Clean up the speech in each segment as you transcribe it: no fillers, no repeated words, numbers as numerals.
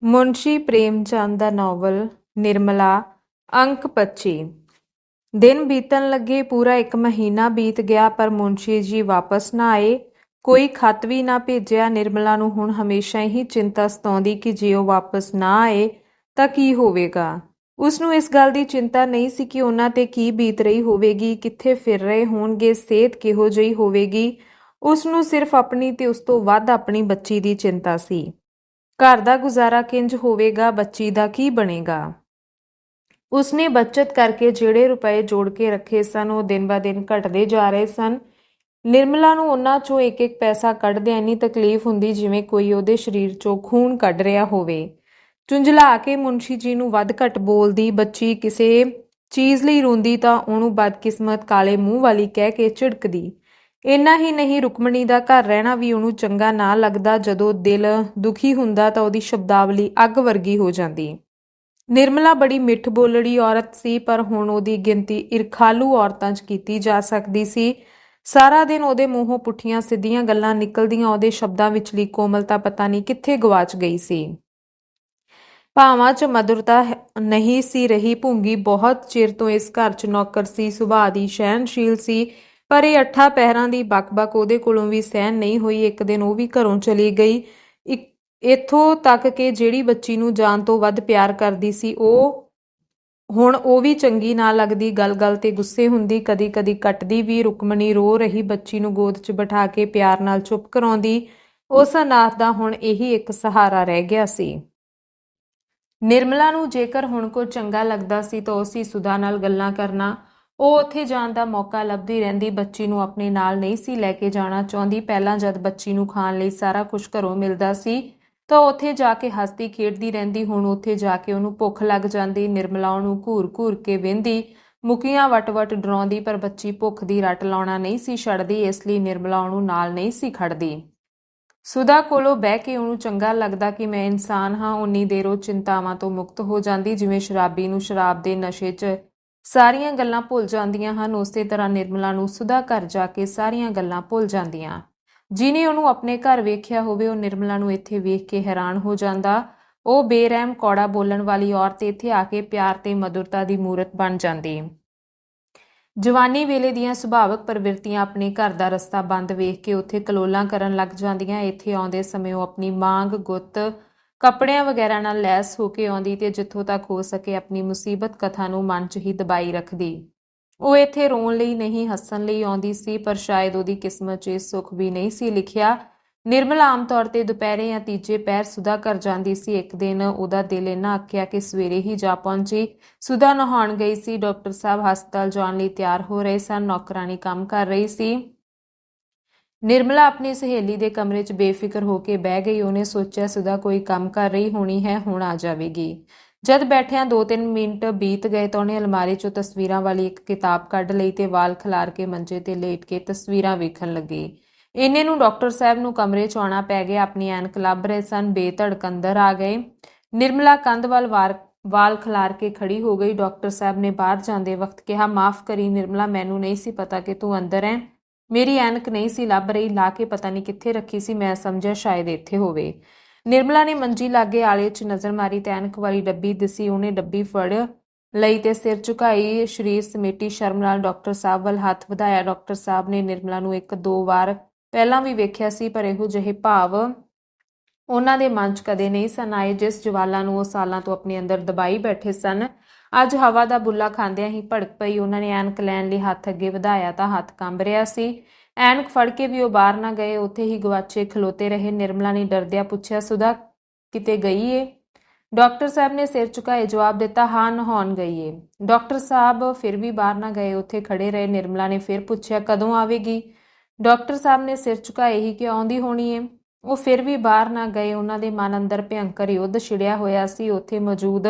ਮੁਨਸ਼ੀ ਪ੍ਰੇਮਚੰਦ ਦਾ novel Nirmala ਅੰਕ 25। ਦਿਨ ਬੀਤਣ ਲੱਗੇ, ਪੂਰਾ 1 ਮਹੀਨਾ ਬੀਤ ਗਿਆ ਪਰ ਮੁਨਸ਼ੀ ਜੀ ਵਾਪਸ ਨਾ ਆਏ। ਕੋਈ ਖਤ ਵੀ ਨਾ ਭੇਜਿਆ। ਨਿਰਮਲਾ ਨੂੰ ਹੁਣ ਹਮੇਸ਼ਾ ਹੀ ਚਿੰਤਾ ਸਤਾਉਂਦੀ ਕਿ ਜੇ ਉਹ ਵਾਪਸ ਨਾ ਆਏ ਤਾਂ ਕੀ ਹੋਵੇਗਾ। ਉਸਨੂੰ ਇਸ ਗੱਲ ਦੀ ਚਿੰਤਾ ਨਹੀਂ ਸੀ ਕਿ ਉਹਨਾਂ ਤੇ ਕੀ ਬੀਤ ਰਹੀ ਹੋਵੇਗੀ, ਕਿੱਥੇ ਫਿਰ ਰਹੇ ਹੋਣਗੇ, ਸਿਹਤ ਕਿਹੋ ਜਿਹੀ ਹੋਵੇਗੀ। ਉਸਨੂੰ ਸਿਰਫ ਆਪਣੀ ਤੇ ਉਸ ਤੋਂ ਵੱਧ ਆਪਣੀ ਬੱਚੀ ਦੀ ਚਿੰਤਾ ਸੀ। ਘਰ ਦਾ ਗੁਜ਼ਾਰਾ ਕਿੰਜ ਹੋਵੇਗਾ, ਬੱਚੀ ਦਾ ਕੀ ਬਣੇਗਾ। ਉਸਨੇ ਬੱਚਤ ਕਰਕੇ ਜਿਹੜੇ ਰੁਪਏ ਜੋੜ ਕੇ ਰੱਖੇ ਸਨ ਉਹ ਦਿਨ ਬ ਦਿਨ ਘਟਦੇ ਜਾ ਰਹੇ ਸਨ। ਨਿਰਮਲਾ ਨੂੰ ਉਹਨਾਂ ਚੋਂ ਇੱਕ ਪੈਸਾ ਕੱਢਦਿਆਂ ਇੰਨੀ ਤਕਲੀਫ ਹੁੰਦੀ ਜਿਵੇਂ ਕੋਈ ਉਹਦੇ ਸਰੀਰ ਚੋਂ ਖੂਨ ਕੱਢ ਰਿਹਾ ਹੋਵੇ। ਝੁੰਝਲਾ ਕੇ ਮੁਨਸ਼ੀ ਜੀ ਨੂੰ ਵੱਧ ਘੱਟ ਬੋਲਦੀ। ਬੱਚੀ ਕਿਸੇ ਚੀਜ਼ ਲਈ ਰੋਂਦੀ ਤਾਂ ਉਹਨੂੰ ਬਦਕਿਸਮਤ, ਕਾਲੇ ਮੂੰਹ ਵਾਲੀ ਕਹਿ ਕੇ ਝਿੜਕਦੀ। ਇੰਨਾ ਹੀ ਨਹੀਂ, ਰੁਕਮਣੀ ਦਾ ਘਰ ਰਹਿਣਾ ਵੀ ਉਹਨੂੰ ਚੰਗਾ ਨਾ ਲੱਗਦਾ। ਜਦੋਂ ਦਿਲ ਦੁਖੀ ਹੁੰਦਾ ਤਾਂ ਉਹਦੀ ਸ਼ਬਦਾਵਲੀ ਅੱਗ ਵਰਗੀ ਹੋ ਜਾਂਦੀ। ਨਿਰਮਲਾ ਬੜੀ ਮਿੱਠ ਬੋਲੜੀ ਔਰਤ ਸੀ, ਪਰ ਹੁਣ ਉਹਦੀ ਗਿਣਤੀ ਈਰਖਾਲੂ ਔਰਤਾਂ 'ਚ ਕੀਤੀ ਜਾ ਸਕਦੀ ਸੀ। ਸਾਰਾ ਦਿਨ ਉਹਦੇ ਮੂੰਹੋਂ ਪੁੱਠੀਆਂ ਸਿੱਧੀਆਂ ਗੱਲਾਂ ਨਿਕਲਦੀਆਂ, ਉਹਦੇ ਸ਼ਬਦਾਂ ਵਿਚਲੀ ਕੋਮਲਤਾ ਪਤਾ ਨਹੀਂ ਕਿੱਥੇ ਗਵਾਚ ਗਈ ਸੀ। ਭਾਵਾਂ 'ਚ ਮਧੁਰਤਾ ਨਹੀਂ ਸੀ ਰਹੀ। ਭੂੰਗੀ ਬਹੁਤ ਚਿਰ ਤੋਂ ਇਸ ਘਰ 'ਚ ਨੌਕਰ ਸੀ, ਸੁਭਾਅ ਦੀ ਸਹਿਣਸ਼ੀਲ ਸੀ, ਪਰ ਇਹ 8 ਪਹਿਰਾਂ ਦੀ ਬਕ-ਬਕ ਉਹਦੇ ਕੋਲੋਂ ਵੀ ਸਹਿਣ ਨਹੀਂ ਹੋਈ। ਇੱਕ ਦਿਨ ਉਹ ਵੀ ਘਰੋਂ ਚਲੀ ਗਈ। ਇੱਥੋਂ ਤੱਕ ਕਿ ਜਿਹੜੀ ਬੱਚੀ ਨੂੰ ਜਾਨ ਤੋਂ ਵੱਧ ਪਿਆਰ ਕਰਦੀ ਸੀ ਹੁਣ ਉਹ ਵੀ ਚੰਗੀ ਨਾ ਲੱਗਦੀ। ਗੱਲ-ਗੱਲ ਤੇ ਗੁੱਸੇ ਹੁੰਦੀ, ਕਦੀ-ਕਦੀ ਕੱਟਦੀ ਵੀ। ਰੁਕਮਣੀ ਰੋ ਰਹੀ ਬੱਚੀ ਨੂੰ ਗੋਦ 'ਚ ਬਿਠਾ ਕੇ ਪਿਆਰ ਨਾਲ ਚੁੱਪ ਕਰਾਉਂਦੀ। ਉਸ ਅਨਾਥ ਦਾ ਹੁਣ ਇਹੀ ਇੱਕ ਸਹਾਰਾ ਰਹਿ ਗਿਆ ਸੀ। ਨਿਰਮਲਾ ਨੂੰ ਜੇਕਰ ਹੁਣ ਕੁਝ ਚੰਗਾ ਲੱਗਦਾ ਸੀ ਤਾਂ ਉਹ ਸੀ ਸੁਧਾ ਨਾਲ ਗੱਲਾਂ ਕਰਨਾ। ਉਹ ਉੱਥੇ ਜਾਣ ਦਾ ਮੌਕਾ ਲੱਭਦੀ ਰਹਿੰਦੀ। ਬੱਚੀ ਨੂੰ ਆਪਣੇ ਨਾਲ ਨਹੀਂ ਸੀ ਲੈ ਕੇ ਜਾਣਾ ਚਾਹੁੰਦੀ। ਪਹਿਲਾਂ ਜਦ ਬੱਚੀ ਨੂੰ ਖਾਣ ਲਈ ਸਾਰਾ ਕੁਝ ਘਰੋਂ ਮਿਲਦਾ ਸੀ ਤਾਂ ਉੱਥੇ ਜਾ ਕੇ ਹੱਸਦੀ ਖੇਡਦੀ ਰਹਿੰਦੀ। ਹੁਣ ਉੱਥੇ ਜਾ ਕੇ ਉਹਨੂੰ ਭੁੱਖ ਲੱਗ ਜਾਂਦੀ। ਨਿਰਮਲਾ ਉਹਨੂੰ ਘੂਰ-ਘੂਰ ਕੇ ਵੇਂਹਦੀ, ਮੁਕੀਆਂ ਵਟ-ਵਟ ਡਰਾਉਂਦੀ, ਪਰ ਬੱਚੀ ਭੁੱਖ ਦੀ ਰੱਟ ਲਾਉਣਾ ਨਹੀਂ ਸੀ ਛੱਡਦੀ। ਇਸ ਲਈ ਨਿਰਮਲਾ ਉਹਨੂੰ ਨਾਲ ਨਹੀਂ ਸੀ ਖੜਦੀ। ਸੁਧਾ ਕੋਲੋਂ ਬਹਿ ਕੇ ਉਹਨੂੰ ਚੰਗਾ ਲੱਗਦਾ ਕਿ ਮੈਂ ਇਨਸਾਨ ਹਾਂ। ਉਨੀ ਦੇਰ ਉਹ ਚਿੰਤਾਵਾਂ ਤੋਂ ਮੁਕਤ ਹੋ ਜਾਂਦੀ ਜਿਵੇਂ ਸ਼ਰਾਬੀ ਨੂੰ ਸ਼ਰਾਬ ਦੇ ਨਸ਼ੇ 'ਚ ਸਾਰੀਆਂ ਗੱਲਾਂ ਭੁੱਲ ਜਾਂਦੀਆਂ ਹਨ। ਉਸੇ ਤਰ੍ਹਾਂ ਨਿਰਮਲਾ ਨੂੰ ਸੁਧਾ ਘਰ ਜਾ ਕੇ ਸਾਰੀਆਂ ਗੱਲਾਂ ਭੁੱਲ ਜਾਂਦੀਆਂ। ਜਿਹਨੇ ਉਹਨੂੰ ਆਪਣੇ ਘਰ ਵੇਖਿਆ ਹੋਵੇ ਉਹ ਨਿਰਮਲਾ ਨੂੰ ਇੱਥੇ ਵੇਖ ਕੇ ਹੈਰਾਨ ਹੋ ਜਾਂਦਾ। ਉਹ ਬੇਰਹਿਮ, ਕੌੜਾ ਬੋਲਣ ਵਾਲੀ ਔਰਤ ਇੱਥੇ ਆ ਕੇ ਪਿਆਰ ਤੇ ਮਧੁਰਤਾ ਦੀ ਮੂਰਤ ਬਣ ਜਾਂਦੀ। ਜਵਾਨੀ ਵੇਲੇ ਦੀਆਂ ਸੁਭਾਵਕ ਪ੍ਰਵਿਰਤੀਆਂ ਆਪਣੇ ਘਰ ਦਾ ਰਸਤਾ ਬੰਦ ਵੇਖ ਕੇ ਉੱਥੇ ਕਲੋਲਾਂ ਕਰਨ ਲੱਗ ਜਾਂਦੀਆਂ। ਇੱਥੇ ਆਉਂਦੇ ਸਮੇਂ ਉਹ ਆਪਣੀ ਮਾਂਗ, ਗੁੱਤ, ਕੱਪੜਿਆਂ ਵਗੈਰਾ ਨਾਲ ਲੈਸ ਹੋ ਕੇ ਆਉਂਦੀ ਤੇ ਜਿੱਥੋਂ ਤੱਕ ਹੋ ਸਕੇ ਆਪਣੀ ਮੁਸੀਬਤ ਕਥਾ ਨੂੰ ਮਨ 'ਚ ਹੀ ਦਬਾਈ ਰੱਖਦੀ। ਉਹ ਇੱਥੇ ਰੋਣ ਲਈ ਨਹੀਂ, ਹੱਸਣ ਲਈ ਆਉਂਦੀ ਸੀ, ਪਰ ਸ਼ਾਇਦ ਉਹਦੀ ਕਿਸਮਤ 'ਚ ਇਹ ਸੁੱਖ ਵੀ ਨਹੀਂ ਸੀ ਲਿਖਿਆ। ਨਿਰਮਲਾ ਆਮ ਤੌਰ ਤੇ ਦੁਪਹਿਰੇ ਜਾਂ ਤੀਜੇ ਪਹਿਰ ਸੁਧਾ ਘਰ ਜਾਂਦੀ ਸੀ। ਇੱਕ ਦਿਨ ਉਹਦਾ ਦਿਲ ਇੰਨਾ ਅੱਕਿਆ ਕਿ ਸਵੇਰੇ ਹੀ ਜਾ ਪਹੁੰਚੀ। ਸੁਧਾ ਨਹਾਉਣ ਗਈ ਸੀ। ਡਾਕਟਰ ਸਾਹਿਬ ਹਸਪਤਾਲ ਜਾਣ ਲਈ ਤਿਆਰ ਹੋ ਰਹੇ ਸਨ। ਨੌਕਰਾਣੀ ਕੰਮ ਕਰ ਰਹੀ ਸੀ। ਨਿਰਮਲਾ ਆਪਣੀ ਸਹੇਲੀ ਦੇ ਕਮਰੇ 'ਚ ਬੇਫਿਕਰ ਹੋ ਕੇ ਬਹਿ ਗਈ। ਉਹਨੇ ਸੋਚਿਆ ਸੁਧਾ ਕੋਈ ਕੰਮ ਕਰ ਰਹੀ ਹੋਣੀ ਹੈ, ਹੁਣ ਆ ਜਾਵੇਗੀ। ਜਦ ਬੈਠਿਆਂ 2-3 ਮਿੰਟ ਬੀਤ ਗਏ ਤਾਂ ਉਹਨੇ ਅਲਮਾਰੀ 'ਚੋਂ ਤਸਵੀਰਾਂ ਵਾਲੀ ਇੱਕ ਕਿਤਾਬ ਕੱਢ ਲਈ ਤੇ ਵਾਲ ਖਿਲਾਰ ਕੇ ਮੰਜੇ ਤੇ ਲੇਟ ਕੇ ਤਸਵੀਰਾਂ ਵੇਖਣ ਲੱਗੀ। ਇੰਨੇ ਨੂੰ ਡਾਕਟਰ ਸਾਹਿਬ ਨੂੰ ਕਮਰੇ 'ਚ ਆਉਣਾ ਪੈ ਗਿਆ। ਆਪਣੀ ਐਨਕ ਲੱਭ ਰਹੇ ਸਨ। ਬੇਧੜਕ ਅੰਦਰ ਆ ਗਏ। ਨਿਰਮਲਾ ਕੰਧ ਵੱਲ ਵਾਲ ਖਿਲਾਰ ਕੇ ਖੜੀ ਹੋ ਗਈ। ਡਾਕਟਰ ਸਾਹਿਬ ਨੇ ਬਾਹਰ ਜਾਂਦੇ ਵਕਤ ਕਿਹਾ, ਮਾਫ਼ ਕਰੀ ਨਿਰਮਲਾ, ਮੈਨੂੰ ਨਹੀਂ ਸੀ ਪਤਾ ਕਿ ਤੂੰ ਅੰਦਰ ਹੈ। ਮੇਰੀ ਐਨਕ ਨਹੀਂ ਸੀ ਲੱਭ ਰਹੀ, ਲਾ ਕੇ ਪਤਾ ਨਹੀਂ ਕਿੱਥੇ ਰੱਖੀ ਸੀ, ਮੈਂ ਸਮਝਿਆ ਸ਼ਾਇਦ ਇੱਥੇ ਹੋਵੇ। ਨਿਰਮਲਾ ਨੇ ਮੰਜੀ ਲਾਗੇ ਆਲੇ 'ਚ ਨਜ਼ਰ ਮਾਰੀ ਤੇ ਐਨਕ ਵਾਲੀ ਡੱਬੀ ਦਿਸੀ। ਉਹਨੇ ਡੱਬੀ ਫੜ ਲਈ ਤੇ ਸਿਰ ਝੁਕਾਈ, ਸਰੀਰ ਸਮੇਟੀ ਸ਼ਰਮ ਨਾਲ ਡਾਕਟਰ ਸਾਹਿਬ ਵੱਲ ਹੱਥ ਵਧਾਇਆ। ਡਾਕਟਰ ਸਾਹਿਬ ਨੇ ਨਿਰਮਲਾ ਨੂੰ 1-2 ਵਾਰ ਪਹਿਲਾਂ ਵੀ ਵੇਖਿਆ ਸੀ, ਪਰ ਇਹੋ ਜਿਹੇ ਭਾਵ ਉਹਨਾਂ ਦੇ ਮਨ 'ਚ ਕਦੇ ਨਹੀਂ ਸਨ ਆਏ ਜਿਸ ਜਵਾਲਾਂ ਨੂੰ ਉਹ ਸਾਲਾਂ ਤੋਂ ਆਪਣੇ ਅੰਦਰ ਦਬਾਈ ਬੈਠੇ ਸਨ। ਅੱਜ ਹਵਾ ਦਾ ਬੁੱਲਾ ਖਾਂਦਿਆਂ ਹੀ ਭੜਕ ਪਈ। ਉਹਨਾਂ ਨੇ ਐਨਕ ਲੈਣ ਲਈ ਹੱਥ ਅੱਗੇ ਵਧਾਇਆ ਤਾਂ ਹੱਥ ਕੰਬ ਰਿਹਾ ਸੀ। ਐਨਕ ਫੜ ਕੇ ਵੀ ਉਹ ਬਾਹਰ ਨਾ ਗਏ, ਉੱਥੇ ਹੀ ਗਵਾਚੇ ਖਲੋਤੇ ਰਹੇ। ਨਿਰਮਲਾ ਨੇ ਡਰਦਿਆਂ ਪੁੱਛਿਆ, ਸੁਧਾ ਕਿਤੇ ਗਈ ਏ? ਡਾਕਟਰ ਸਾਹਿਬ ਨੇ ਸਿਰ ਝੁਕਾਏ ਜਵਾਬ ਦਿੱਤਾ, ਹਾਂ, ਨਹਾਉਣ ਗਈ ਏ। ਡਾਕਟਰ ਸਾਹਿਬ ਫਿਰ ਵੀ ਬਾਹਰ ਨਾ ਗਏ, ਉੱਥੇ ਖੜੇ ਰਹੇ। ਨਿਰਮਲਾ ਨੇ ਫਿਰ ਪੁੱਛਿਆ, ਕਦੋਂ ਆਵੇਗੀ? ਡਾਕਟਰ ਸਾਹਿਬ ਨੇ ਸਿਰ ਝੁਕਾਏ ਹੀ ਕਿ ਆਉਂਦੀ ਹੋਣੀ ਏ। ਉਹ ਫਿਰ ਵੀ ਬਾਹਰ ਨਾ ਗਏ। ਉਹਨਾਂ ਦੇ ਮਨ ਅੰਦਰ ਭਿਅੰਕਰ ਯੁੱਧ ਛਿੜਿਆ ਹੋਇਆ ਸੀ। ਉੱਥੇ ਮੌਜੂਦ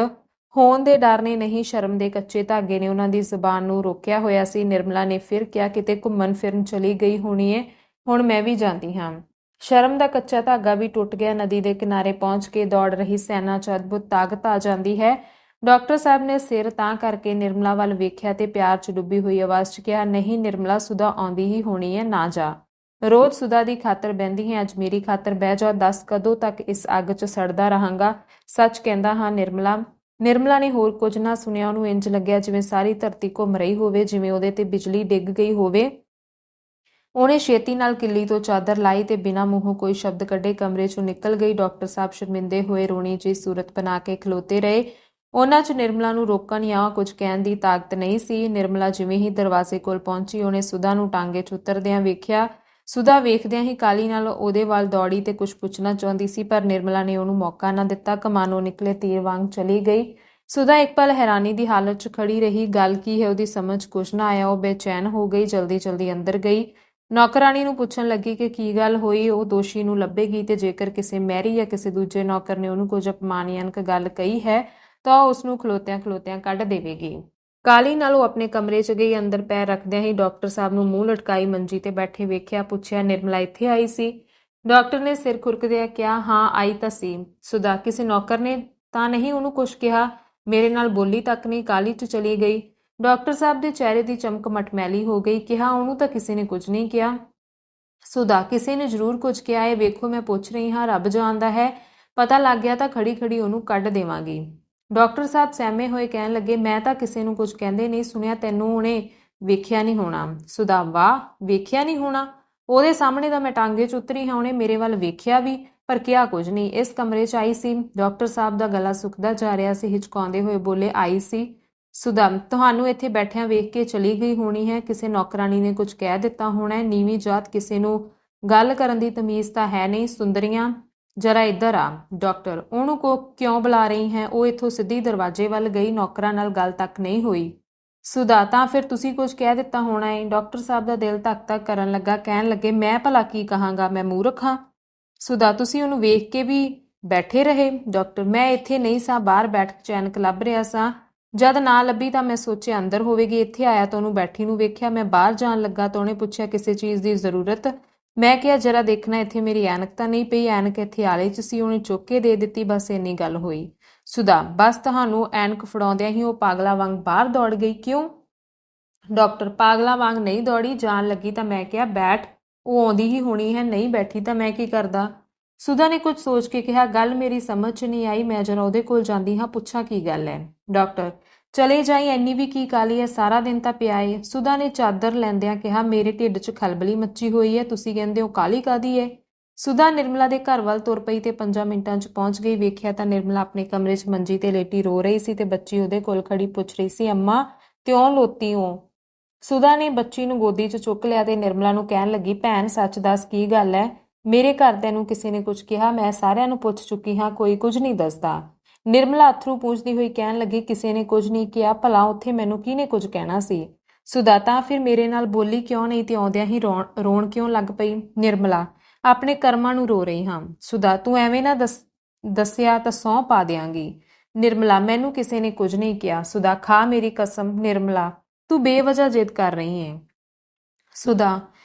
ਹੋਣ ਦੇ ਡਰ ਨੇ ਨਹੀਂ, ਸ਼ਰਮ ਦੇ ਕੱਚੇ ਧਾਗੇ ਨੇ ਉਹਨਾਂ ਦੀ ਜ਼ੁਬਾਨ ਨੂੰ ਰੋਕਿਆ ਹੋਇਆ ਸੀ। ਨਿਰਮਲਾ ਨੇ ਫਿਰ ਕਿਹਾ, ਕਿਤੇ ਘੁੰਮਣ ਫਿਰਨ ਚਲੀ ਗਈ ਹੋਣੀ ਏ, ਹੁਣ ਮੈਂ ਵੀ ਜਾਂਦੀ ਹਾਂ। ਸ਼ਰਮ ਦਾ ਕੱਚਾ ਧਾਗਾ ਵੀ ਟੁੱਟ ਗਿਆ। ਨਦੀ ਦੇ ਕਿਨਾਰੇ ਪਹੁੰਚ ਕੇ ਦੌੜ ਰਹੀ ਸੈਨਾ 'ਚ ਅਦਭੁਤ ਤਾਕਤ ਆ ਜਾਂਦੀ ਹੈ। ਡਾਕਟਰ ਸਾਹਿਬ ਨੇ ਸਿਰ ਤਾਂ ਕਰਕੇ ਨਿਰਮਲਾ ਵੱਲ ਵੇਖਿਆ ਤੇ ਪਿਆਰ 'ਚ ਡੁੱਬੀ ਹੋਈ ਆਵਾਜ਼ 'ਚ ਕਿਹਾ, ਨਹੀਂ ਨਿਰਮਲਾ, ਸੁਧਾ ਆਉਂਦੀ ਹੀ ਹੋਣੀ ਹੈ, ਨਾ ਜਾ। ਰੋਜ਼ ਸੁਦਾ ਦੀ ਖਾਤਰ ਬਹਿੰਦੀ ਹੈ, ਅੱਜ ਮੇਰੀ ਖਾਤਰ ਬਹਿ ਜਾ। ਦੱਸ ਕਦੋਂ ਤੱਕ ਇਸ ਅੱਗ 'ਚ ਸੜਦਾ ਰਹਾਂਗਾ? ਸੱਚ ਕਹਿੰਦਾ ਹਾਂ ਨਿਰਮਲਾ। ਨਿਰਮਲਾ ਨੇ ਹੋਰ ਕੁਝ ਨਾ ਸੁਣਿਆ। ਉਹਨੂੰ ਇੰਜ ਲੱਗਿਆ ਜਿਵੇਂ ਸਾਰੀ ਧਰਤੀ ਘੁੰਮ ਰਹੀ ਹੋਵੇ, ਜਿਵੇਂ ਉਹਦੇ ਤੇ ਬਿਜਲੀ ਡਿੱਗ ਗਈ ਹੋਵੇ। ਉਹਨੇ ਛੇਤੀ ਨਾਲ ਕਿੱਲੀ ਤੋਂ ਚਾਦਰ ਲਾਈ ਤੇ ਬਿਨਾਂ ਮੂੰਹੋਂ ਕੋਈ ਸ਼ਬਦ ਕੱਢੇ ਕਮਰੇ 'ਚੋਂ ਨਿਕਲ ਗਈ। ਡਾਕਟਰ ਸਾਹਿਬ ਸ਼ਰਮਿੰਦੇ ਹੋਏ ਰੋਣੀ ਜਿਹੀ ਸੂਰਤ ਬਣਾ ਕੇ ਖਲੋਤੇ ਰਹੇ। ਉਹਨਾਂ 'ਚ ਨਿਰਮਲਾ ਨੂੰ ਰੋਕਣ ਜਾਂ ਕੁਝ ਕਹਿਣ ਦੀ ਤਾਕਤ ਨਹੀਂ ਸੀ। ਨਿਰਮਲਾ ਜਿਵੇਂ ਹੀ ਦਰਵਾਜ਼ੇ ਕੋਲ ਪਹੁੰਚੀ, ਉਹਨੇ ਸੁਦਾ ਨੂੰ ਟਾਂਗੇ 'ਚ ਉਤਰਦਿਆਂ ਵੇਖਿਆ। ਸੁਦਾ ਵੇਖਦਿਆਂ ਹੀ ਕਾਹਲੀ ਨਾਲ ਉਹਦੇ ਵੱਲ ਦੌੜੀ ਤੇ ਕੁਝ ਪੁੱਛਣਾ ਚਾਹੁੰਦੀ ਸੀ, ਪਰ ਨਿਰਮਲਾ ਨੇ ਉਹਨੂੰ ਮੌਕਾ ਨਾ ਦਿੱਤਾ। ਕਮਾਨੋਂ ਨਿਕਲੇ ਤੀਰ ਵਾਂਗ ਚਲੀ ਗਈ। ਸੁਦਾ ਇੱਕ ਪਲ ਹੈਰਾਨੀ ਦੀ ਹਾਲਤ 'ਚ ਖੜੀ ਰਹੀ। ਗੱਲ ਕੀ ਹੈ ਉਹਦੀ ਸਮਝ ਕੁਝ ਨਾ ਆਇਆ। ਉਹ ਬੇਚੈਨ ਹੋ ਗਈ। ਜਲਦੀ ਜਲਦੀ ਅੰਦਰ ਗਈ। ਨੌਕਰਾਣੀ ਨੂੰ ਪੁੱਛਣ ਲੱਗੀ ਕਿ ਕੀ ਗੱਲ ਹੋਈ। ਉਹ ਦੋਸ਼ੀ ਨੂੰ ਲੱਭੇਗੀ ਤੇ ਜੇਕਰ ਕਿਸੇ ਮੈਰੀ ਜਾਂ ਕਿਸੇ ਦੂਜੇ ਨੌਕਰ ਨੇ ਉਹਨੂੰ ਕੁਝ ਅਪਮਾਨਜਨਕ ਗੱਲ ਕਹੀ ਹੈ ਤਾਂ ਉਹ ਉਸਨੂੰ ਖਲੋਤਿਆਂ ਖਲੋਤਿਆਂ ਕੱਢ ਦੇਵੇਗੀ। ਕਾਲੀ ਨਾਲ ਉਹ ਆਪਣੇ ਕਮਰੇ 'ਚ ਗਈ। ਅੰਦਰ ਪੈਰ ਰੱਖਦਿਆਂ ਹੀ ਡਾਕਟਰ ਸਾਹਿਬ ਨੂੰ ਮੂੰਹ ਲਟਕਾਈ ਮੰਜੀ ਤੇ ਬੈਠੇ ਵੇਖਿਆ। ਪੁੱਛਿਆ, ਨਿਰਮਲਾ ਇੱਥੇ ਆਈ ਸੀ? ਡਾਕਟਰ ਨੇ ਸਿਰ ਖੁਰਕਦਿਆਂ ਕਿਹਾ, ਹਾਂ ਆਈ ਤਾਂ ਸੀ। ਸੁਦਾ, ਕਿਸੇ ਨੌਕਰ ਨੇ ਤਾਂ ਨਹੀਂ ਉਹਨੂੰ ਕੁਝ ਕਿਹਾ? ਮੇਰੇ ਨਾਲ ਬੋਲੀ ਤੱਕ ਨਹੀਂ, ਕਾਹਲੀ 'ਚ ਚਲੀ ਗਈ। ਡਾਕਟਰ ਸਾਹਿਬ ਦੇ ਚਿਹਰੇ ਦੀ ਚਮਕ ਮਟਮੈਲੀ ਹੋ ਗਈ। ਕਿਹਾ, ਉਹਨੂੰ ਤਾਂ ਕਿਸੇ ਨੇ ਕੁਝ ਨਹੀਂ ਕਿਹਾ। ਸੁਦਾ, ਕਿਸੇ ਨੇ ਜ਼ਰੂਰ ਕੁਝ ਕਿਹਾ ਹੈ। ਵੇਖੋ ਮੈਂ ਪੁੱਛ ਰਹੀ ਹਾਂ, ਰੱਬ ਜਾਣਦਾ ਹੈ। ਪਤਾ ਲੱਗ ਗਿਆ ਤਾਂ ਖੜੀ ਖੜੀ ਉਹਨੂੰ ਕੱਢ ਦੇਵਾਂਗੀ। ਡਾਕਟਰ ਸਾਹਿਬ ਸਹਿਮੇ ਹੋਏ ਕਹਿਣ ਲੱਗੇ, ਮੈਂ ਤਾਂ ਕਿਸੇ ਨੂੰ ਕੁਝ ਕਹਿੰਦੇ ਨਹੀਂ ਸੁਣਿਆ। ਤੈਨੂੰ ਉਹਨੇ ਵੇਖਿਆ ਨਹੀਂ ਹੋਣਾ। ਸੁਦਾ, ਵਾਹ, ਵੇਖਿਆ ਨਹੀਂ ਹੋਣਾ? ਉਹਦੇ ਸਾਹਮਣੇ ਤਾਂ ਮੈਂ ਟਾਂਗੇ 'ਚ ਉਤਰੀ ਹਾਂ। ਉਹਨੇ ਮੇਰੇ ਵੱਲ ਵੇਖਿਆ ਵੀ, ਪਰ ਕਿਹਾ ਕੁਝ ਨਹੀਂ। ਇਸ ਕਮਰੇ 'ਚ ਆਈ ਸੀ? ਡਾਕਟਰ ਸਾਹਿਬ ਦਾ ਗਲਾ ਸੁੱਕਦਾ ਜਾ ਰਿਹਾ ਸੀ। ਹਿਚਕਾਉਂਦੇ ਹੋਏ ਬੋਲੇ, ਆਈ ਸੀ। ਸੁਦਾ, ਤੁਹਾਨੂੰ ਇੱਥੇ ਬੈਠਿਆਂ ਵੇਖ ਕੇ ਚਲੀ ਗਈ ਹੋਣੀ ਹੈ। ਕਿਸੇ ਨੌਕਰਾਨੀ ਨੇ ਕੁਝ ਕਹਿ ਦਿੱਤਾ ਹੋਣਾ ਹੈ। ਨੀਵੀਂ ਜਾਤ, ਕਿਸੇ ਨੂੰ ਗੱਲ ਕਰਨ ਦੀ ਤਮੀਜ਼ ਤਾਂ ਹੈ ਨਹੀਂ। ਸੁੰਦਰੀਆਂ, ਜਰਾ ਇੱਧਰ ਆ। ਡਾਕਟਰ, ਉਹਨੂੰ ਕਿਉਂ ਬੁਲਾ ਰਹੀ ਹੈ? ਉਹ ਇੱਥੋਂ ਸਿੱਧੀ ਦਰਵਾਜ਼ੇ ਵੱਲ ਗਈ, ਨੌਕਰਾਂ ਨਾਲ ਗੱਲ ਤੱਕ ਨਹੀਂ ਹੋਈ। ਸੁਦਾ, ਤਾਂ ਫਿਰ ਤੁਸੀਂ ਕੁਝ ਕਹਿ ਦਿੱਤਾ ਹੋਣਾ ਹੈ। ਡਾਕਟਰ ਸਾਹਿਬ ਦਾ ਦਿਲ ਧੱਕ ਧੱਕ ਕਰਨ ਲੱਗਾ। ਕਹਿਣ ਲੱਗੇ, ਮੈਂ ਭਲਾ ਕੀ ਕਹਾਂਗਾ? ਮੈਂ ਮੂਰਖ ਹਾਂ? ਸੁਦਾ, ਤੁਸੀਂ ਉਹਨੂੰ ਵੇਖ ਕੇ ਵੀ ਬੈਠੇ ਰਹੇ? ਡਾਕਟਰ, ਮੈਂ ਇੱਥੇ ਨਹੀਂ ਸਾਂ, ਬਾਹਰ ਬੈਠ ਕੇ ਐਨਕ ਲੱਭ ਰਿਹਾ ਸਾਂ। ਜਦ ਨਾ ਲੱਭੀ ਤਾਂ ਮੈਂ ਸੋਚਿਆ ਅੰਦਰ ਹੋਵੇਗੀ। ਇੱਥੇ ਆਇਆ ਤਾਂ ਉਹਨੂੰ ਬੈਠੀ ਨੂੰ ਵੇਖਿਆ। ਮੈਂ ਬਾਹਰ ਜਾਣ ਲੱਗਾ ਤਾਂ ਉਹਨੇ ਪੁੱਛਿਆ, ਕਿਸੇ ਚੀਜ਼ ਦੀ ਜ਼ਰੂਰਤ? ਮੈਂ ਕਿਹਾ, ਜਰਾ ਦੇਖਣਾ ਇੱਥੇ ਮੇਰੀ ਐਨਕ ਤਾਂ ਨਹੀਂ ਪਈ। ਐਨਕ ਇੱਥੇ ਆਲੇ 'ਚ ਸੀ, ਉਹਨੇ ਚੁੱਕ ਕੇ ਦੇ ਦਿੱਤੀ। ਬਸ ਇੰਨੀ ਗੱਲ ਹੋਈ। ਸੁਦਾ, ਬਸ? ਤੁਹਾਨੂੰ ਐਨਕ ਫੜਾਉਂਦਿਆਂ ਹੀ ਉਹ ਪਾਗਲਾ ਵਾਂਗ ਬਾਹਰ ਦੌੜ ਗਈ? ਕਿਉਂ? ਡਾਕਟਰ, ਪਾਗਲਾ ਵਾਂਗ ਨਹੀਂ ਦੌੜੀ। ਜਾਣ ਲੱਗੀ ਤਾਂ ਮੈਂ ਕਿਹਾ ਬੈਠ। ਉਹ ਆਉਂਦੀ ਹੀ ਹੋਣੀ ਹੈ। ਨਹੀਂ ਬੈਠੀ ਤਾਂ ਮੈਂ ਕੀ ਕਰਦਾ? ਸੁਦਾ ਨੇ ਕੁਝ ਸੋਚ ਕੇ ਕਿਹਾ, ਗੱਲ ਮੇਰੀ ਸਮਝ 'ਚ ਨਹੀਂ ਆਈ। ਮੈਂ ਜਰਾ ਉਹਦੇ ਕੋਲ ਜਾਂਦੀ ਹਾਂ, ਪੁੱਛਾਂ ਕੀ ਗੱਲ ਹੈ। ਡਾਕਟਰ, ਚਲੇ ਜਾਈ, ਐਨੀ ਵੀ ਕੀ ਕਾਲੀ ਹੈ? ਸਾਰਾ ਦਿਨ ਤਾਂ ਪਿਆ ਏ। ਸੁਦਾ ਨੇ ਚਾਦਰ ਲੈਂਦਿਆਂ ਕਿਹਾ, ਮੇਰੇ ਢਿੱਡ 'ਚ ਖਲਬਲੀ ਮੱਚੀ ਹੋਈ ਹੈ। ਤੁਸੀਂ ਕਹਿੰਦੇ ਹੋ ਕਾਲੀ ਕਾਦੀ ਹੈ? ਸੁਦਾ ਨਿਰਮਲਾ ਦੇ ਘਰ ਵੱਲ ਤੁਰ ਪਈ ਤੇ 5 ਮਿੰਟਾਂ 'ਚ ਪਹੁੰਚ ਗਈ। ਵੇਖਿਆ ਤਾਂ ਨਿਰਮਲਾ ਆਪਣੇ ਕਮਰੇ 'ਚ ਮੰਜੀ ਤੇ ਲੇਟੀ ਰੋ ਰਹੀ ਸੀ ਤੇ ਬੱਚੀ ਉਹਦੇ ਕੋਲ ਖੜੀ ਪੁੱਛ ਰਹੀ ਸੀ, ਅੰਮਾ ਕਿਉਂ ਲੋਤੀ ਹੋ? ਸੁਦਾ ਨੇ ਬੱਚੀ ਨੂੰ ਗੋਦੀ 'ਚ ਚੁੱਕ ਲਿਆ ਤੇ ਨਿਰਮਲਾ ਨੂੰ ਕਹਿਣ ਲੱਗੀ, ਭੈਣ ਸੱਚ ਦੱਸ, ਕੀ ਗੱਲ ਹੈ? ਮੇਰੇ ਘਰਦਿਆਂ ਨੂੰ ਕਿਸੇ ਨੇ ਕੁਝ ਕਿਹਾ? ਮੈਂ ਸਾਰਿਆਂ ਨੂੰ ਪੁੱਛ ਚੁੱਕੀ ਹਾਂ, ਕੋਈ ਕੁਝ ਨਹੀਂ ਦੱਸਦਾ। ਨਿਰਮਲਾ ਅਥਰੂ ਪੂੰਝਦੀ ਹੋਈ ਕਹਿਣ ਲੱਗੀ, ਕਿਸੇ ਨੇ ਕੁਝ ਨਹੀਂ ਕਿਹਾ? ਭਲਾ ਉੱਥੇ ਮੈਨੂੰ ਕਿਹਨੇ ਕੁਝ ਕਹਿਣਾ ਸੀ? ਸੁਦਾ, ਤਾਂ ਫਿਰ ਮੇਰੇ ਨਾਲ ਬੋਲੀ ਕਿਉਂ ਨਹੀਂ ਤੇ ਆਉਂਦਿਆਂ ਹੀ ਰੋਣ ਕਿਉਂ ਲੱਗ ਪਈ? ਨਿਰਮਲਾ, ਆਪਣੇ ਕਰਮਾਂ ਨੂੰ ਰੋ ਰਹੀ ਹਾਂ। ਸੁਦਾ, ਤੂੰ ਐਵੇਂ ਨਾ ਦੱਸਿਆ ਤਾਂ ਸਹੁੰ ਪਾ ਦਿਆਂਗੀ। ਨਿਰਮਲਾ, ਮੈਨੂੰ ਕਿਸੇ ਨੇ ਕੁਝ ਨਹੀਂ ਕਿਹਾ। ਸੁਦਾ, ਖਾ ਮੇਰੀ ਕਸਮ। ਨਿਰਮਲਾ, ਤੂੰ ਬੇਵਜ੍ਹਾ ਜਿੱਦ ਕਰ ਰਹੀ ਹੈ। ਸੁਦਾ,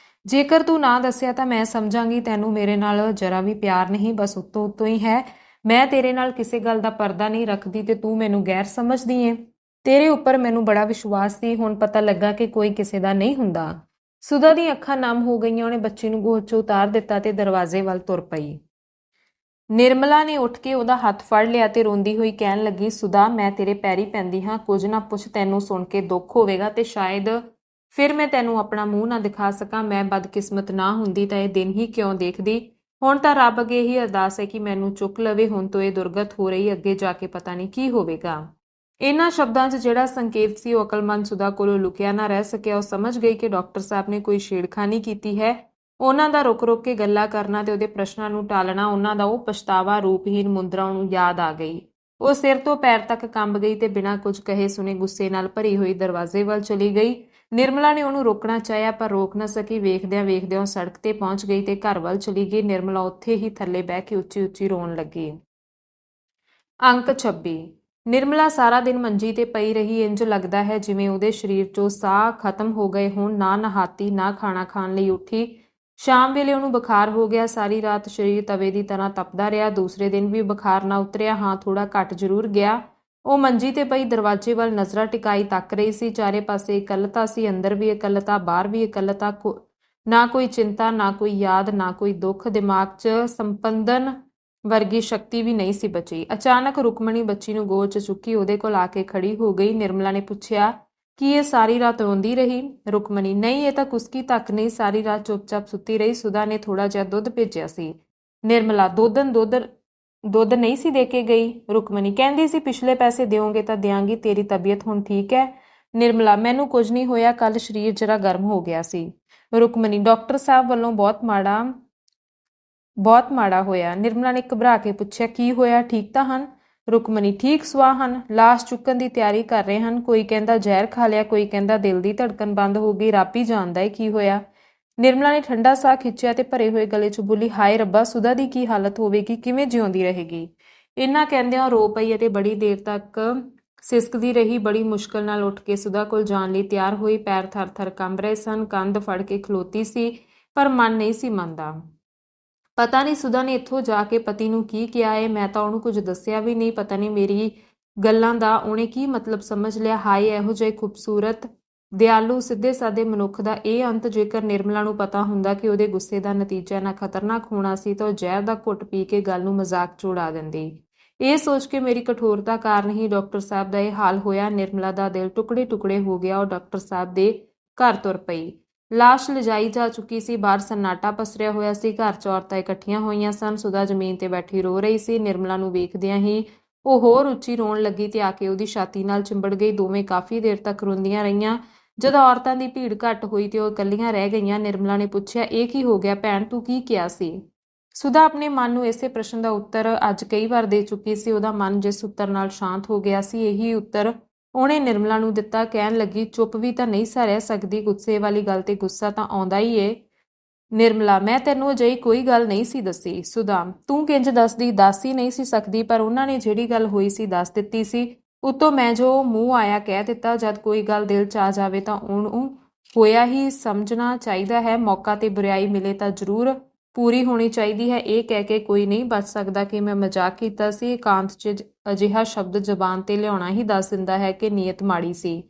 ਜੇਕਰ ਤੂੰ ਨਾ ਦੱਸਿਆ ਤਾਂ ਮੈਂ ਸਮਝਾਂਗੀ ਤੈਨੂੰ ਮੇਰੇ ਨਾਲ ਜਰਾ ਵੀ ਪਿਆਰ ਨਹੀਂ, ਬਸ ਉੱਤੋਂ ਉੱਤੋਂ ਹੀ ਹੈ। ਮੈਂ ਤੇਰੇ ਨਾਲ ਕਿਸੇ ਗੱਲ ਦਾ ਪਰਦਾ ਨਹੀਂ ਰੱਖਦੀ ਤੇ ਤੂੰ ਮੈਨੂੰ ਗੈਰ ਸਮਝਦੀ ਏ। ਤੇਰੇ ਉੱਪਰ ਮੈਨੂੰ ਬੜਾ ਵਿਸ਼ਵਾਸ ਸੀ, ਹੁਣ ਪਤਾ ਲੱਗਾ ਕਿ ਕੋਈ ਕਿਸੇ ਦਾ ਨਹੀਂ ਹੁੰਦਾ। ਸੁਦਾ ਦੀਆਂ ਅੱਖਾਂ ਨਮ ਹੋ ਗਈਆਂ। ਉਹਨੇ ਬੱਚੀ ਨੂੰ ਗੋਦ 'ਚੋਂ ਉਤਾਰ ਦਿੱਤਾ ਤੇ ਦਰਵਾਜ਼ੇ ਵੱਲ ਤੁਰ ਪਈ। ਨਿਰਮਲਾ ਨੇ ਉੱਠ ਕੇ ਉਹਦਾ ਹੱਥ ਫੜ ਲਿਆ ਤੇ ਰੋਂਦੀ ਹੋਈ ਕਹਿਣ ਲੱਗੀ, ਸੁਦਾ, ਮੈਂ ਤੇਰੇ ਪੈਰੀ ਪੈਂਦੀ ਹਾਂ, ਕੁਝ ਨਾ ਪੁੱਛ। ਤੈਨੂੰ ਸੁਣ ਕੇ ਦੁੱਖ ਹੋਵੇਗਾ ਤੇ ਸ਼ਾਇਦ ਫਿਰ ਮੈਂ ਤੈਨੂੰ ਆਪਣਾ ਮੂੰਹ ਨਾ ਦਿਖਾ ਸਕਾਂ। ਮੈਂ ਬਦਕਿਸਮਤ ਨਾ ਹੁੰਦੀ ਤਾਂ ਇਹ ਦਿਨ ਹੀ ਕਿਉਂ ਦੇਖਦੀ। ਹੁਣ ਤਾਂ ਰੱਬ ਅੱਗੇ ਹੀ ਅਰਦਾਸ ਹੈ ਕਿ ਮੈਨੂੰ ਚੁੱਕ ਲਵੇ। ਹੁਣ ਤੋਂ ਇਹ ਦੁਰਗਤ ਹੋ ਰਹੀ, ਅੱਗੇ ਜਾ ਕੇ ਪਤਾ ਨਹੀਂ ਕੀ ਹੋਵੇਗਾ। ਇਹਨਾਂ ਸ਼ਬਦਾਂ 'ਚ ਜਿਹੜਾ ਸੰਕੇਤ ਸੀ ਉਹ ਅਕਲਮੰਦ ਸੁਦਾ ਕੋਲੋਂ ਲੁਕਿਆ ਨਾ ਰਹਿ ਸਕਿਆ। ਉਹ ਸਮਝ ਗਈ ਕਿ ਡਾਕਟਰ ਸਾਹਿਬ ਨੇ ਕੋਈ ਛੇੜਖਾਨੀ ਕੀਤੀ ਹੈ। ਉਹਨਾਂ ਦਾ ਰੁਕ ਰੁਕ ਕੇ ਗੱਲਾਂ ਕਰਨਾ ਤੇ ਉਹਦੇ ਪ੍ਰਸ਼ਨਾਂ ਨੂੰ ਟਾਲਣਾ, ਉਹਨਾਂ ਦਾ ਉਹ ਪਛਤਾਵਾ ਰੂਪਹੀਨ ਮੁੰਦਰਾ ਉਹਨੂੰ ਯਾਦ ਆ ਗਈ। ਉਹ ਸਿਰ ਤੋਂ ਪੈਰ ਤੱਕ ਕੰਬ ਗਈ ਤੇ ਬਿਨਾਂ ਕੁਝ ਕਹੇ ਸੁਣੇ ਗੁੱਸੇ ਨਾਲ ਭਰੀ ਹੋਈ ਦਰਵਾਜ਼ੇ ਵੱਲ ਚਲੀ ਗਈ। ਨਿਰਮਲਾ ਨੇ ਉਹਨੂੰ ਰੋਕਣਾ ਚਾਹਿਆ ਪਰ ਰੋਕ ਨਾ ਸਕੀ। ਵੇਖਦਿਆਂ ਵੇਖਦਿਆਂ ਉਹ ਸੜਕ ਤੇ ਪਹੁੰਚ ਗਈ ਤੇ ਘਰ ਵੱਲ ਚਲੀ ਗਈ। ਨਿਰਮਲਾ ਉੱਥੇ ਹੀ ਥੱਲੇ ਬਹਿ ਕੇ ਉੱਚੀ ਉੱਚੀ ਰੋਣ ਲੱਗੀ। ਅੰਕ 26। ਨਿਰਮਲਾ ਸਾਰਾ ਦਿਨ ਮੰਜੀ ਤੇ ਪਈ ਰਹੀ। ਇੰਜ ਲੱਗਦਾ ਹੈ ਜਿਵੇਂ ਉਹਦੇ ਸਰੀਰ 'ਚੋਂ ਸਾਹ ਖਤਮ ਹੋ ਗਏ ਹੋਣ। ਨਾ ਨਹਾਤੀ, ਨਾ ਖਾਣਾ ਖਾਣ ਲਈ ਉੱਠੀ। ਸ਼ਾਮ ਵੇਲੇ ਉਹਨੂੰ ਬੁਖਾਰ ਹੋ ਗਿਆ। ਸਾਰੀ ਰਾਤ ਸਰੀਰ ਤਵੇ ਦੀ ਤਰ੍ਹਾਂ ਤਪਦਾ ਰਿਹਾ। ਦੂਸਰੇ ਦਿਨ ਵੀ ਬੁਖਾਰ ਨਾ ਉਤਰਿਆ। ਹਾਂ, ਥੋੜਾ ਘਟ ਜ਼ਰੂਰ ਗਿਆ। ਉਹ ਮੰਜੀ ਤੇ ਪਈ ਦਰਵਾਜ਼ੇ ਵੱਲ ਨਜ਼ਰਾਂ ਟਿਕਾਈ ਤੱਕ ਰਹੀ ਸੀ। ਚਾਰੇ ਪਾਸੇ ਇਕੱਲਤਾ ਸੀ, ਅੰਦਰ ਵੀ ਇਕੱਲਤਾ, ਬਾਹਰ ਵੀ ਇਕੱਲਤਾ। ਨਾ ਕੋਈ ਚਿੰਤਾ, ਨਾ ਕੋਈ ਯਾਦ, ਨਾ ਕੋਈ ਦੁੱਖ। ਦਿਮਾਗ 'ਚ ਸੰਪੰਦਨ ਵਰਗੀ ਸ਼ਕਤੀ ਵੀ ਨਹੀਂ ਸੀ ਬਚੀ। ਅਚਾਨਕ ਰੁਕਮਣੀ ਬੱਚੀ ਨੂੰ ਗੋਦ 'ਚ ਚੁੱਕੀ ਉਹਦੇ ਕੋਲ ਆ ਕੇ ਖੜੀ ਹੋ ਗਈ। ਨਿਰਮਲਾ ਨੇ ਪੁੱਛਿਆ, ਕੀ ਇਹ ਸਾਰੀ ਰਾਤ ਰੋਂਦੀ ਰਹੀ? ਰੁਕਮਣੀ, ਨਹੀਂ, ਇਹ ਤਾਂ ਕੁਸਕੀ ਤੱਕ ਨਹੀਂ, ਸਾਰੀ ਰਾਤ ਚੁੱਪ-ਚਾਪ ਸੁੱਤੀ ਰਹੀ। ਸੁਧਾ ਨੇ ਥੋੜਾ ਜਿਹਾ ਦੁੱਧ ਭੇਜਿਆ ਸੀ। ਨਿਰਮਲਾ, ਦੁੱਧ ਨਹੀਂ ਸੀ ਦੇ ਕੇ ਗਈ? ਰੁਕਮਣੀ, ਕਹਿੰਦੀ ਸੀ ਪਿਛਲੇ ਪੈਸੇ ਦਿਓਗੇ ਤਾਂ ਦਿਆਂਗੀ। ਤੇਰੀ ਤਬੀਅਤ ਹੁਣ ਠੀਕ ਹੈ? ਨਿਰਮਲਾ, ਮੈਨੂੰ ਕੁਝ ਨਹੀਂ ਹੋਇਆ, ਕੱਲ ਸਰੀਰ ਜਰਾ ਗਰਮ ਹੋ ਗਿਆ ਸੀ। ਰੁਕਮਣੀ, ਡਾਕਟਰ ਸਾਹਿਬ ਵੱਲੋਂ ਬਹੁਤ ਮਾੜਾ ਹੋਇਆ। ਨਿਰਮਲਾ ਨੇ ਘਬਰਾ ਕੇ ਪੁੱਛਿਆ, ਕੀ ਹੋਇਆ? ਠੀਕ ਤਾਂ ਹਨ? ਰੁਕਮਣੀ, ਠੀਕ ਸੁਆਹ ਹਨ, ਲਾਸ਼ ਚੁੱਕਣ ਦੀ ਤਿਆਰੀ ਕਰ ਰਹੇ ਹਨ। ਕੋਈ ਕਹਿੰਦਾ ਜ਼ਹਿਰ ਖਾ ਲਿਆ, ਕੋਈ ਕਹਿੰਦਾ ਦਿਲ ਦੀ ਧੜਕਨ ਬੰਦ ਹੋ ਗਈ। ਰੱਬ ਹੀ ਜਾਣਦਾ ਏ ਕੀ ਹੋਇਆ। ਨਿਰਮਲਾ ਨੇ ਠੰਡਾ ਸਾਹ ਖਿੱਚਿਆ ਤੇ ਭਰੇ ਹੋਏ ਗਲੇ 'ਚ ਬੋਲੀ, ਹਾਏ ਰੱਬਾ, ਸੁਧਾ ਦੀ ਕੀ ਹਾਲਤ ਹੋਵੇਗੀ, ਕਿਵੇਂ ਜਿਉਂਦੀ ਰਹੇਗੀ? ਇੰਨਾ ਕਹਿੰਦਿਆਂ ਰੋ ਪਈ ਅਤੇ ਬੜੀ ਦੇਰ ਤੱਕ ਸਿਸਕਦੀ ਰਹੀ। ਬੜੀ ਮੁਸ਼ਕਲ ਨਾਲ ਉੱਠ ਕੇ ਸੁਧਾ ਕੋਲ ਜਾਣ ਲਈ ਤਿਆਰ ਹੋਈ। ਪੈਰ ਥਰ-ਥਰ ਕੰਬ ਰਹੇ ਸਨ, ਕੰਧ ਫੜ ਕੇ ਖਲੋਤੀ ਸੀ, ਪਰ ਮਨ ਨਹੀਂ ਸੀ ਮੰਨਦਾ। ਪਤਾ ਨਹੀਂ ਸੁਧਾ ਨੇ ਇੱਥੋਂ ਜਾ ਕੇ ਪਤੀ ਨੂੰ ਕੀ ਕਿਹਾ ਏ, ਮੈਂ ਤਾਂ ਉਹਨੂੰ ਕੁਝ ਦੱਸਿਆ ਵੀ ਨਹੀਂ। ਪਤਾ ਨਹੀਂ ਮੇਰੀ ਗੱਲਾਂ ਦਾ ਉਹਨੇ ਕੀ ਮਤਲਬ ਸਮਝ ਲਿਆ। ਹਾਏ, ਇਹੋ ਜਿਹੇ ਖੂਬਸੂਰਤ, ਦਿਆਲੂ, ਸਿੱਧੇ ਸਾਦੇ ਮਨੁੱਖ ਦਾ ਇਹ ਅੰਤ। ਜੇਕਰ ਨਿਰਮਲਾ ਨੂੰ ਪਤਾ ਹੁੰਦਾ ਕਿ ਉਹਦੇ ਗੁੱਸੇ ਦਾ ਨਤੀਜਾ ਨਾ ਖਤਰਨਾਕ ਹੋਣਾ ਸੀ ਤਾਂ ਉਹ ਜ਼ਹਿਰ ਦਾ ਘੁੱਟ ਪੀ ਕੇ ਗੱਲ ਨੂੰ ਮਜ਼ਾਕ 'ਚ ਉਡਾ ਦਿੰਦੀ। ਇਹ ਸੋਚ ਕੇ ਮੇਰੀ ਕਠੋਰਤਾ ਕਾਰਨ ਹੀ ਡਾਕਟਰ ਸਾਹਿਬ ਦਾ ਇਹ ਹਾਲ ਹੋਇਆ। ਨਿਰਮਲਾ ਦਾ ਦਿਲ ਟੁਕੜੇ-ਟੁਕੜੇ ਹੋ ਗਿਆ। ਉਹ ਡਾਕਟਰ ਸਾਹਿਬ ਦੇ ਘਰ ਤੁਰ ਪਈ। ਲਾਸ਼ ਲਿਜਾਈ ਜਾ ਚੁੱਕੀ ਸੀ। ਬਾਹਰ ਸੰਨਾਟਾ ਪਸਰਿਆ ਹੋਇਆ ਸੀ। ਘਰ 'ਚ ਔਰਤਾਂ ਇਕੱਠੀਆਂ ਹੋਈਆਂ ਸਨ। ਸੁਧਾ ਜ਼ਮੀਨ ਤੇ ਬੈਠੀ ਰੋ ਰਹੀ ਸੀ। ਨਿਰਮਲਾ ਨੂੰ ਵੇਖਦਿਆਂ ਹੀ ਉਹ ਹੋਰ ਉੱਚੀ ਰੋਣ ਲੱਗੀ ਤੇ ਆ ਕੇ ਉਹਦੀ ਛਾਤੀ ਨਾਲ ਚਿੰਬੜ ਗਈ। ਦੋਵੇਂ ਕਾਫੀ ਦੇਰ ਤੱਕ ਰੋਂਦੀਆਂ ਰਹੀਆਂ। ਜਦੋਂ ਔਰਤਾਂ ਦੀ ਭੀੜ ਘੱਟ ਹੋਈ ਤੇ ਉਹ ਇਕੱਲੀਆਂ ਰਹਿ ਗਈਆਂ, ਨਿਰਮਲਾ ਨੇ ਪੁੱਛਿਆ, ਇਹ ਕੀ ਹੋ ਗਿਆ ਭੈਣ, ਤੂੰ ਕੀ ਕਿਹਾ ਸੀ? ਸੁਧਾ ਆਪਣੇ ਮਨ ਨੂੰ ਇਸੇ ਪ੍ਰਸ਼ਨ ਦਾ ਉੱਤਰ ਅੱਜ ਕਈ ਵਾਰ ਦੇ ਚੁੱਕੀ ਸੀ। ਉਹਦਾ ਮਨ ਜਿਸ ਉੱਤਰ ਨਾਲ ਸ਼ਾਂਤ ਹੋ ਗਿਆ ਸੀ, ਇਹੀ ਉੱਤਰ ਉਹਨੇ ਨਿਰਮਲਾ ਨੂੰ ਦਿੱਤਾ। ਕਹਿਣ ਲੱਗੀ, ਚੁੱਪ ਵੀ ਤਾਂ ਨਹੀਂ ਸਾ ਰਹਿ ਸਕਦੀ, ਗੁੱਸੇ ਵਾਲੀ ਗੱਲ ਤੇ ਗੁੱਸਾ ਤਾਂ ਆਉਂਦਾ ਹੀ ਏ। ਨਿਰਮਲਾ, ਮੈਂ ਤੈਨੂੰ ਅਜਿਹੀ ਕੋਈ ਗੱਲ ਨਹੀਂ ਸੀ ਦੱਸੀ। ਸੁਧਾ, ਤੂੰ ਕਿੰਜ ਦੱਸਦੀ? ਦੱਸ ਹੀ ਨਹੀਂ ਸੀ ਸਕਦੀ, ਪਰ ਉਹਨਾਂ ਨੇ ਜਿਹੜੀ ਗੱਲ ਹੋਈ ਸੀ ਦੱਸ ਦਿੱਤੀ ਸੀ। ਉੱਤੋਂ ਮੈਂ ਜੋ ਮੂੰਹ ਆਇਆ ਕਹਿ ਦਿੱਤਾ। ਜਦ ਕੋਈ ਗੱਲ ਦਿਲ 'ਚ ਆ ਜਾਵੇ ਤਾਂ ਉਹਨੂੰ ਹੋਇਆ ਹੀ ਸਮਝਣਾ ਚਾਹੀਦਾ ਹੈ। ਮੌਕਾ ਤੇ ਬੁਰਾਈ ਮਿਲੇ ਤਾਂ ਜ਼ਰੂਰ ਪੂਰੀ ਹੋਣੀ ਚਾਹੀਦੀ ਹੈ। ਇਹ ਕਹਿ ਕੇ ਕੋਈ ਨਹੀਂ ਬਚ ਸਕਦਾ ਕਿ ਮੈਂ ਮਜ਼ਾਕ ਕੀਤਾ ਸੀ। ਇਕਾਂਤ 'ਚ ਅਜਿਹਾ ਸ਼ਬਦ ਜ਼ਬਾਨ ਤੇ ਲਿਆਉਣਾ ਹੀ ਦੱਸ ਦਿੰਦਾ ਹੈ ਕਿ ਨੀਅਤ ਮਾੜੀ ਸੀ।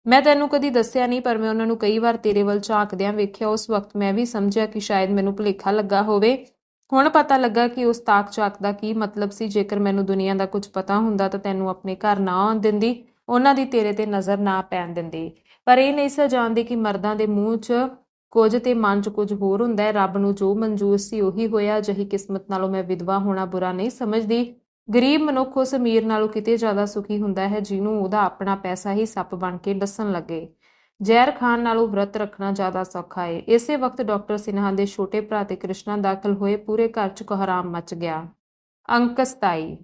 ਮੈਂ ਤੈਨੂੰ ਕਦੀ ਦੱਸਿਆ ਨਹੀਂ, ਪਰ ਮੈਂ ਉਹਨਾਂ ਨੂੰ ਕਈ ਵਾਰ ਤੇਰੇ ਵੱਲ ਝਾਕਦਿਆਂ ਵੇਖਿਆ। ਉਸ ਵਕਤ ਮੈਂ ਵੀ ਸਮਝਿਆ ਕਿ ਸ਼ਾਇਦ ਮੈਨੂੰ ਭੁਲੇਖਾ ਲੱਗਾ ਹੋਵੇ। ਹੁਣ ਪਤਾ ਲੱਗਾ ਕਿ ਉਸ ਤਾਕ ਝਾਕ ਦਾ ਕੀ ਮਤਲਬ ਸੀ। ਜੇਕਰ ਮੈਨੂੰ ਦੁਨੀਆ ਦਾ ਕੁਝ ਪਤਾ ਹੁੰਦਾ ਤਾਂ ਤੈਨੂੰ ਆਪਣੇ ਘਰ ਨਾ ਆਉਣ ਦਿੰਦੀ, ਉਹਨਾਂ ਦੀ ਤੇਰੇ ਤੇ ਨਜ਼ਰ ਨਾ ਪੈਣ ਦਿੰਦੀ। ਪਰ ਇਹ ਨਹੀਂ ਸੀ ਜਾਣਦੀ ਕਿ ਮਰਦਾਂ ਦੇ ਮੂੰਹ 'ਚ ਕੁਝ ਤੇ ਮਨ 'ਚ ਕੁਝ ਹੋਰ ਹੁੰਦਾ ਹੈ। ਰੱਬ ਨੂੰ ਜੋ ਮਨਜ਼ੂਰ ਸੀ ਉਹੀ ਹੋਇਆ। ਅਜਿਹੀ ਕਿਸਮਤ ਨਾਲੋਂ ਮੈਂ ਵਿਧਵਾ ਹੋਣਾ ਬੁਰਾ ਨਹੀਂ ਸਮਝਦੀ। ਗਰੀਬ ਮਨੁੱਖ ਉਸ ਅਮੀਰ ਨਾਲੋਂ ਕਿਤੇ ਜ਼ਿਆਦਾ ਸੁਖੀ ਹੁੰਦਾ ਹੈ ਜਿਹਨੂੰ ਉਹਦਾ ਆਪਣਾ ਪੈਸਾ ਹੀ ਸੱਪ ਬਣ ਕੇ ਡੱਸਣ ਲੱਗੇ। ਜ਼ਹਿਰ ਖਾਣ ਨਾਲੋਂ ਵਰਤ ਰੱਖਣਾ ਜ਼ਿਆਦਾ ਸੌਖਾ ਏ। ਇਸੇ ਵਕਤ ਡਾਕਟਰ ਸਿਨਹਾ ਦੇ ਛੋਟੇ ਭਰਾ ਤੇ ਕ੍ਰਿਸ਼ਨਾ ਦਾਖਲ ਹੋਏ। ਪੂਰੇ ਘਰ 'ਚ ਕੋਹਰਾਮ ਮਚ ਗਿਆ। ਅੰਕ 27।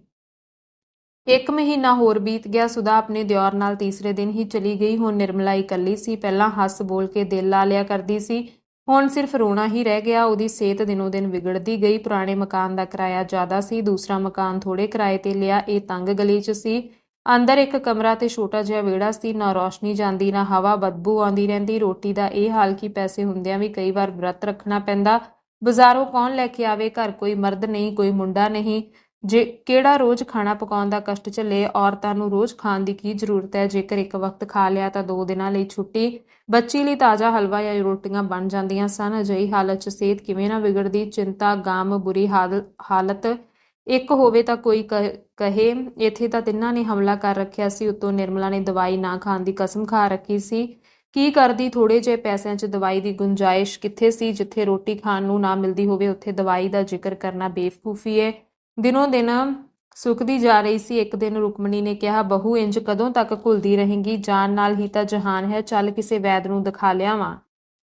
1 ਮਹੀਨਾ ਹੋਰ ਬੀਤ ਗਿਆ। ਸੁਧਾ ਆਪਣੇ ਦਿਓਰ ਨਾਲ ਤੀਸਰੇ ਦਿਨ ਹੀ ਚਲੀ ਗਈ। ਹੁਣ ਨਿਰਮਲਾ ਇਕੱਲੀ ਸੀ। ਪਹਿਲਾਂ ਹੱਸ ਬੋਲ ਕੇ ਦਿਲ ਲਾ ਲਿਆ ਕਰਦੀ ਸੀ, ਹੁਣ ਸਿਰਫ ਰੋਣਾ ਹੀ ਰਹਿ ਗਿਆ। ਉਹਦੀ ਸਿਹਤ ਦਿਨੋਂ ਦਿਨ ਵਿਗੜਦੀ ਗਈ। ਪੁਰਾਣੇ ਮਕਾਨ ਦਾ ਕਿਰਾਇਆ ਜ਼ਿਆਦਾ ਸੀ। ਦੂਸਰਾ ਮਕਾਨ ਥੋੜੇ ਕਿਰਾਏ ਤੇ ਲਿਆ। ਇਹ ਤੰਗ ਗਲੀ 'ਚ ਸੀ। ਅੰਦਰ ਇੱਕ ਕਮਰਾ ਤੇ ਛੋਟਾ ਜਿਹਾ ਵਿਹੜਾ ਸੀ। ਨਾ ਰੌਸ਼ਨੀ ਜਾਂਦੀ, ਨਾ ਹਵਾ, ਬਦਬੂ ਆਉਂਦੀ ਰਹਿੰਦੀ। ਰੋਟੀ ਦਾ ਇਹ ਹਾਲ ਕਿ ਪੈਸੇ ਹੁੰਦਿਆਂ ਵੀ ਕਈ ਵਾਰ ਵਰਤ ਰੱਖਣਾ ਪੈਂਦਾ। ਬਾਜ਼ਾਰੋਂ ਕੌਣ ਲੈ ਕੇ ਆਵੇ? ਘਰ ਕੋਈ ਮਰਦ ਨਹੀਂ, ਕੋਈ ਮੁੰਡਾ ਨਹੀਂ। ਜੇ ਕਿਹੜਾ ਰੋਜ਼ ਖਾਣਾ ਪਕਾਉਣ ਦਾ ਕਸ਼ਟ ਝੱਲੇ? ਔਰਤਾਂ ਨੂੰ ਰੋਜ਼ ਖਾਣ ਦੀ ਕੀ ਜ਼ਰੂਰਤ ਹੈ? ਜੇਕਰ ਇੱਕ ਵਕਤ ਖਾ ਲਿਆ ਤਾਂ 2 ਦਿਨਾਂ ਲਈ ਛੁੱਟੀ। ਬੱਚੀ ਲਈ ਤਾਜ਼ਾ ਹਲਵਾ ਜਾਂ ਰੋਟੀਆਂ ਬਣ ਜਾਂਦੀਆਂ ਸਨ। ਅਜਿਹੀ ਹਾਲਤ 'ਚ ਸਿਹਤ ਕਿਵੇਂ ਨਾ ਵਿਗੜਦੀ? ਚਿੰਤਾ, ਗਮ, ਬੁਰੀ ਹਾਲਤ ਇੱਕ ਹੋਵੇ ਤਾਂ ਕੋਈ ਕਹੇ। ਇੱਥੇ ਤਾਂ ਤਿੰਨਾਂ ਨੇ ਹਮਲਾ ਕਰ ਰੱਖਿਆ ਸੀ। ਉੱਤੋਂ ਨਿਰਮਲਾ ਨੇ ਦਵਾਈ ਨਾ ਖਾਣ ਦੀ ਕਸਮ ਖਾ ਰੱਖੀ ਸੀ। ਕੀ ਕਰਦੀ? ਥੋੜੇ ਜਿਹੇ ਪੈਸਿਆਂ 'ਚ ਦਵਾਈ ਦੀ ਗੁੰਜਾਇਸ਼ ਕਿੱਥੇ ਸੀ? ਜਿੱਥੇ ਰੋਟੀ ਖਾਣ ਨੂੰ ਨਾ ਮਿਲਦੀ ਹੋਵੇ ਉੱਥੇ ਦਵਾਈ ਦਾ ਜ਼ਿਕਰ ਕਰਨਾ ਬੇਵਕੂਫੀ ਹੈ। ਦਿਨੋਂ ਦਿਨ ਸੁੱਕਦੀ ਜਾ ਰਹੀ ਸੀ। ਇੱਕ ਦਿਨ ਰੁਕਮਣੀ ਨੇ ਕਿਹਾ, ਬਹੂ ਇੰਜ ਕਦੋਂ ਤੱਕ ਘੁਲਦੀ ਰਹੇਂਗੀ? ਜਾਨ ਨਾਲ ਹੀ ਤਾਂ ਜਹਾਨ ਹੈ, ਚੱਲ ਕਿਸੇ ਵੈਦ ਨੂੰ ਦਿਖਾ ਲਿਆਵਾਂ।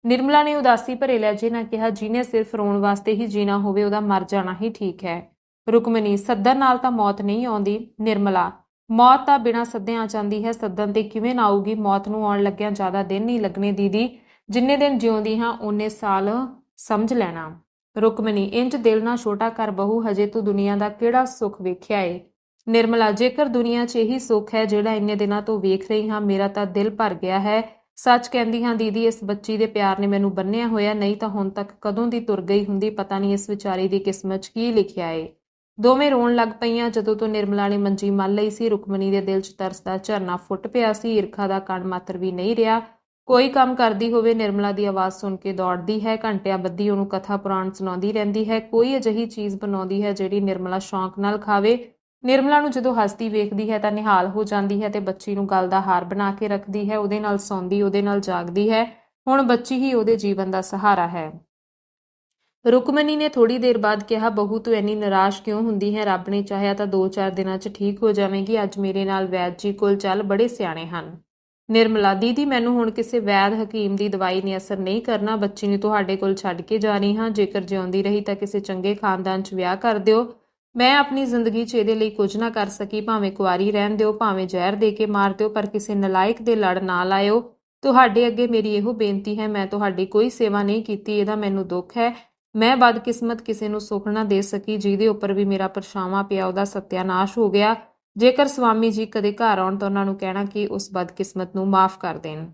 ਨਿਰਮਲਾ ਨੇ ਉਦਾਸੀ ਭਰੇ ਲਹਿਜੇ ਨਾਲ ਕਿਹਾ, ਜਿਹਨੇ ਸਿਰਫ ਰੋਣ ਵਾਸਤੇ ਹੀ ਜੀਣਾ ਹੋਵੇ ਉਹਦਾ ਮਰ ਜਾਣਾ ਹੀ ਠੀਕ ਹੈ। ਰੁਕਮਣੀ, ਸੱਦਣ ਨਾਲ ਤਾਂ ਮੌਤ ਨਹੀਂ ਆਉਂਦੀ। ਨਿਰਮਲਾ, ਮੌਤ ਤਾਂ ਬਿਨਾਂ ਸੱਦਿਆਂ ਆ ਜਾਂਦੀ ਹੈ, ਸੱਦਣ ਤੇ ਕਿਵੇਂ ਨਾ ਆਊਗੀ? ਮੌਤ ਨੂੰ ਆਉਣ ਲੱਗਿਆਂ ਜ਼ਿਆਦਾ ਦਿਨ ਨਹੀਂ ਲੱਗਣੇ ਦੀਦੀ। ਜਿੰਨੇ ਦਿਨ ਜਿਉਂਦੀ ਹਾਂ ਓਨੇ ਸਾਲ ਸਮਝ ਲੈਣਾ। ਰੁਕਮਣੀ, ਇੰਜ ਦਿਲ ਨਾ ਛੋਟਾ ਕਰ ਬਹੂ, ਹਜੇ ਤੂੰ ਦੁਨੀਆ ਦਾ ਕਿਹੜਾ ਸੁੱਖ ਵੇਖਿਆ ਏ? ਨਿਰਮਲਾ, ਜੇਕਰ ਦੁਨੀਆ 'ਚ ਇਹੀ ਸੁੱਖ ਹੈ ਜਿਹੜਾ ਇੰਨੇ ਦਿਨਾਂ ਤੋਂ ਵੇਖ ਰਹੀ ਹਾਂ, ਮੇਰਾ ਤਾਂ ਦਿਲ ਭਰ ਗਿਆ ਹੈ। ਸੱਚ ਕਹਿੰਦੀ ਹਾਂ ਦੀਦੀ, ਇਸ ਬੱਚੀ ਦੇ ਪਿਆਰ ਨੇ ਮੈਨੂੰ ਬੰਨਿਆ ਹੋਇਆ, ਨਹੀਂ ਤਾਂ ਹੁਣ ਤੱਕ ਕਦੋਂ ਦੀ ਤੁਰ ਗਈ ਹੁੰਦੀ। ਪਤਾ ਨਹੀਂ ਇਸ ਵਿਚਾਰੀ ਦੀ ਕਿਸਮਤ 'ਚ ਕੀ ਲਿਖਿਆ ਏ। ਦੋਵੇਂ ਰੋਣ ਲੱਗ ਪਈਆਂ। ਜਦੋਂ ਤੋਂ ਨਿਰਮਲਾ ਨੇ ਮੰਜੀ ਮੱਲ ਲਈ ਸੀ, ਰੁਕਮਣੀ ਦੇ ਦਿਲ 'ਚ ਤਰਸ ਦਾ ਝਰਨਾ ਫੁੱਟ ਪਿਆ ਸੀ। ਈਰਖਾ ਦਾ ਕਣ ਮਾਤਰ ਵੀ ਨਹੀਂ ਰਿਹਾ। ਕੋਈ ਕੰਮ ਕਰਦੀ ਹੋਵੇ ਨਿਰਮਲਾ ਦੀ ਆਵਾਜ਼ ਸੁਣ ਕੇ ਦੌੜਦੀ ਹੈ। ਘੰਟਿਆਂ ਬੱਧੀ ਉਹਨੂੰ ਕਥਾ ਪੁਰਾਣ ਸੁਣਾਉਂਦੀ ਰਹਿੰਦੀ ਹੈ। ਕੋਈ ਅਜਿਹੀ ਚੀਜ਼ ਬਣਾਉਂਦੀ ਹੈ ਜਿਹੜੀ ਨਿਰਮਲਾ ਸ਼ੌਂਕ ਨਾਲ ਖਾਵੇ। ਨਿਰਮਲਾ ਨੂੰ ਜਦੋਂ ਹੱਸਦੀ ਵੇਖਦੀ ਹੈ ਤਾਂ ਨਿਹਾਲ ਹੋ ਜਾਂਦੀ ਹੈ ਤੇ ਬੱਚੀ ਨੂੰ ਗਲ ਦਾ ਹਾਰ ਬਣਾ ਕੇ ਰੱਖਦੀ ਹੈ। ਉਹਦੇ ਨਾਲ ਸੌਂਦੀ, ਉਹਦੇ ਨਾਲ ਜਾਗਦੀ ਹੈ। ਹੁਣ ਬੱਚੀ ਹੀ ਉਹਦੇ ਜੀਵਨ ਦਾ ਸਹਾਰਾ ਹੈ। ਰੁਕਮਣੀ ਨੇ ਥੋੜੀ ਦੇਰ ਬਾਅਦ ਕਿਹਾ, ਬਹੂ ਤੂੰ ਇੰਨੀ ਨਿਰਾਸ਼ ਕਿਉਂ ਹੁੰਦੀ ਹੈ? ਰੱਬ ਨੇ ਚਾਹਿਆ ਤਾਂ 2-4 ਦਿਨਾਂ 'ਚ ਠੀਕ ਹੋ ਜਾਵੇਂਗੀ। ਅੱਜ ਮੇਰੇ ਨਾਲ ਵੈਦ ਜੀ ਕੋਲ ਚੱਲ, ਬੜੇ ਸਿਆਣੇ ਹਨ। ਨਿਰਮਲਾ, ਦੀਦੀ ਮੈਨੂੰ ਹੁਣ ਕਿਸੇ ਵੈਦ ਹਕੀਮ ਦੀ ਦਵਾਈ ਨੇ ਅਸਰ ਨਹੀਂ ਕਰਨਾ। ਬੱਚੀ ਨੂੰ ਤੁਹਾਡੇ ਕੋਲ ਛੱਡ ਕੇ ਜਾ ਰਹੀ ਹਾਂ। ਜੇਕਰ ਜਿਉਂਦੀ ਰਹੀ ਤਾਂ ਕਿਸੇ ਚੰਗੇ ਖਾਨਦਾਨ 'ਚ ਵਿਆਹ ਕਰ ਦਿਓ। ਮੈਂ ਆਪਣੀ ਜ਼ਿੰਦਗੀ 'ਚ ਇਹਦੇ ਲਈ ਕੁਝ ਨਾ ਕਰ ਸਕੀ। ਭਾਵੇਂ ਕੁਆਰੀ ਰਹਿਣ ਦਿਓ, ਭਾਵੇਂ ਜ਼ਹਿਰ ਦੇ ਕੇ ਮਾਰ ਦਿਓ, ਪਰ ਕਿਸੇ ਨਲਾਇਕ ਦੇ ਲੜ ਨਾ ਲਾਇਓ। ਤੁਹਾਡੇ ਅੱਗੇ ਮੇਰੀ ਇਹੋ ਬੇਨਤੀ ਹੈ। ਮੈਂ ਤੁਹਾਡੀ ਕੋਈ ਸੇਵਾ ਨਹੀਂ ਕੀਤੀ, ਇਹਦਾ ਮੈਨੂੰ ਦੁੱਖ ਹੈ। ਮੈਂ ਬਦਕਿਸਮਤ ਕਿਸੇ ਨੂੰ ਸੁੱਖ ਨਾ ਦੇ ਸਕੀ। ਜਿਹਦੇ ਉੱਪਰ ਵੀ ਮੇਰਾ ਪਰਛਾਵਾਂ ਪਿਆ ਉਹਦਾ ਸਤਿਆਨਾਸ਼ ਹੋ ਗਿਆ। ਜੇਕਰ ਸਵਾਮੀ ਜੀ ਕਦੇ ਘਰ ਆਉਣ ਤਾਂ ਉਹਨਾਂ ਨੂੰ ਕਹਿਣਾ ਕਿ ਉਸ ਬਦਕਿਸਮਤ ਨੂੰ ਮਾਫ ਕਰ ਦੇਣ।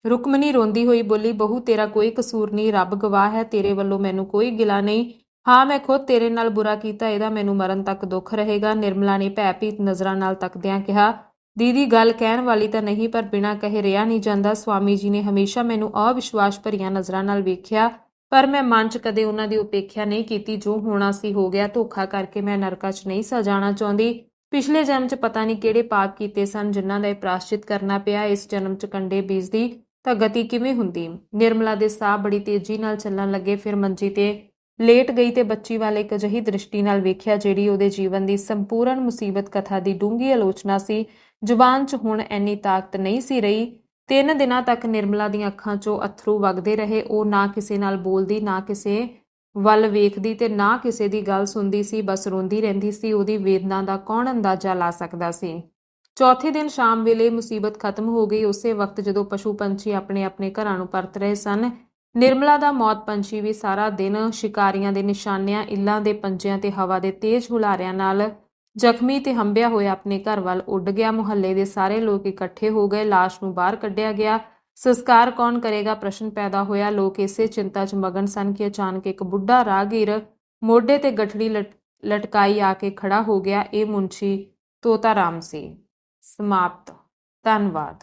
ਰੁਕਮਣੀ ਰੋਂਦੀ ਹੋਈ ਬੋਲੀ, ਬਹੂ ਤੇਰਾ ਕੋਈ ਕਸੂਰ ਨਹੀਂ, ਰੱਬ ਗਵਾਹ ਹੈ। ਤੇਰੇ ਵੱਲੋਂ ਮੈਨੂੰ ਕੋਈ ਗਿਲਾ ਨਹੀਂ। ਹਾਂ, ਮੈਂ ਖੁਦ ਤੇਰੇ ਨਾਲ ਬੁਰਾ ਕੀਤਾ, ਇਹਦਾ ਮੈਨੂੰ ਮਰਨ ਤੱਕ ਦੁੱਖ ਰਹੇਗਾ। ਨਿਰਮਲਾ ਨੇ ਭੈਭੀਤ ਨਜ਼ਰਾਂ ਨਾਲ ਤੱਕਦਿਆਂ ਕਿਹਾ, ਦੀਦੀ ਗੱਲ ਕਹਿਣ ਵਾਲੀ ਤਾਂ ਨਹੀਂ, ਪਰ ਬਿਨਾਂ ਕਹੇ ਰਿਹਾ ਨਹੀਂ ਜਾਂਦਾ। ਸਵਾਮੀ ਜੀ ਨੇ ਹਮੇਸ਼ਾ ਮੈਨੂੰ ਅਵਿਸ਼ਵਾਸ ਭਰੀਆਂ ਨਜ਼ਰਾਂ ਨਾਲ ਵੇਖਿਆ, ਪਰ ਮੈਂ ਮਨ 'ਚ ਕਦੇ ਉਹਨਾਂ ਦੀ ਉਪੇਖਿਆ ਨਹੀਂ ਕੀਤੀ। ਜੋ ਹੋਣਾ ਸੀ ਹੋ ਗਿਆ। ਧੋਖਾ ਕਰਕੇ ਮੈਂ ਨਰਕਾਂ 'ਚ ਨਹੀਂ ਜਾਣਾ ਚਾਹੁੰਦੀ। ਪਿਛਲੇ ਜਨਮ 'ਚ ਪਤਾ ਨਹੀਂ ਕਿਹੜੇ ਪਾਪ ਕੀਤੇ ਸਨ ਜਿਨ੍ਹਾਂ ਦਾ ਇਹ ਪ੍ਰਾਸ਼ਚਿਤ ਕਰਨਾ ਪਿਆ। ਇਸ ਜਨਮ 'ਚ ਕੰਡੇ ਬੀਜਦੀ ਤਾਂ ਗਤੀ ਕਿਵੇਂ ਹੁੰਦੀ? ਨਿਰਮਲਾ ਦੇ ਸਾਹ ਬੜੀ ਤੇਜ਼ੀ ਨਾਲ ਚੱਲਣ ਲੱਗੇ। ਫਿਰ ਮੰਜੀ ਤੇ ਲੇਟ ਗਈ ਤੇ ਬੱਚੀ ਵੱਲ ਇੱਕ ਅਜਿਹੀ ਦ੍ਰਿਸ਼ਟੀ ਨਾਲ ਵੇਖਿਆ ਜਿਹੜੀ ਉਹਦੇ ਜੀਵਨ ਦੀ ਸੰਪੂਰਨ ਮੁਸੀਬਤ ਕਥਾ ਦੀ ਡੂੰਘੀ ਆਲੋਚਨਾ ਸੀ। ਜ਼ੁਬਾਨ 'ਚ ਹੁਣ ਇੰਨੀ ਤਾਕਤ ਨਹੀਂ ਸੀ ਰਹੀ। 3 ਦਿਨਾਂ ਤੱਕ ਨਿਰਮਲਾ ਦੀਆਂ ਅੱਖਾਂ 'ਚੋਂ ਅੱਥਰੂ ਵਗਦੇ ਰਹੇ। ਉਹ ਨਾ ਕਿਸੇ ਨਾਲ ਬੋਲਦੀ, ਨਾ ਕਿਸੇ ਵੱਲ ਵੇਖਦੀ ਤੇ ਨਾ ਕਿਸੇ ਦੀ ਗੱਲ ਸੁਣਦੀ ਸੀ। ਬਸ ਰੋਂਦੀ ਰਹਿੰਦੀ ਸੀ। ਉਹਦੀ ਵੇਦਨਾ ਦਾ ਕੌਣ ਅੰਦਾਜ਼ਾ ਲਾ ਸਕਦਾ ਸੀ? ਚੌਥੇ ਦਿਨ ਸ਼ਾਮ ਵੇਲੇ ਮੁਸੀਬਤ ਖਤਮ ਹੋ ਗਈ। ਉਸੇ ਵਕਤ ਜਦੋਂ ਪਸ਼ੂ ਪੰਛੀ ਆਪਣੇ ਆਪਣੇ ਘਰਾਂ ਨੂੰ ਪਰਤ ਰਹੇ ਸਨ, ਨਿਰਮਲਾ ਦਾ ਮੌਤ ਪੰਛੀ ਵੀ ਸਾਰਾ ਦਿਨ ਸ਼ਿਕਾਰੀਆਂ ਦੇ ਨਿਸ਼ਾਨਿਆਂ, ਇੱਲਾਂ ਦੇ ਪੰਜਿਆਂ ਤੇ ਹਵਾ ਦੇ ਤੇਜ਼ ਹੁਲਾਰਿਆਂ ਨਾਲ ਜ਼ਖਮੀ ਤੇ ਹੰਭਿਆ ਹੋਇਆ ਆਪਣੇ ਘਰ ਵੱਲ ਉੱਡ ਗਿਆ। ਮੁਹੱਲੇ ਦੇ ਸਾਰੇ ਲੋਕ ਇਕੱਠੇ ਹੋ ਗਏ। ਲਾਸ਼ ਨੂੰ ਬਾਹਰ ਕੱਢਿਆ ਗਿਆ। ਸੰਸਕਾਰ ਕੌਣ ਕਰੇਗਾ? ਪ੍ਰਸ਼ਨ ਪੈਦਾ ਹੋਇਆ। ਲੋਕ ਇਸੇ ਚਿੰਤਾ 'ਚ ਮਗਨ ਸਨ ਕਿ ਅਚਾਨਕ ਇੱਕ ਬੁੱਢਾ ਰਾਹਗੀਰ ਮੋਢੇ ਤੇ ਗਠੜੀ ਲਟਕਾਈ ਆ ਕੇ ਖੜਾ ਹੋ ਗਿਆ। ਇਹ ਮੁਨਸ਼ੀ ਤੋਤਾ ਰਾਮ ਸੀ। ਸਮਾਪਤ। ਧੰਨਵਾਦ।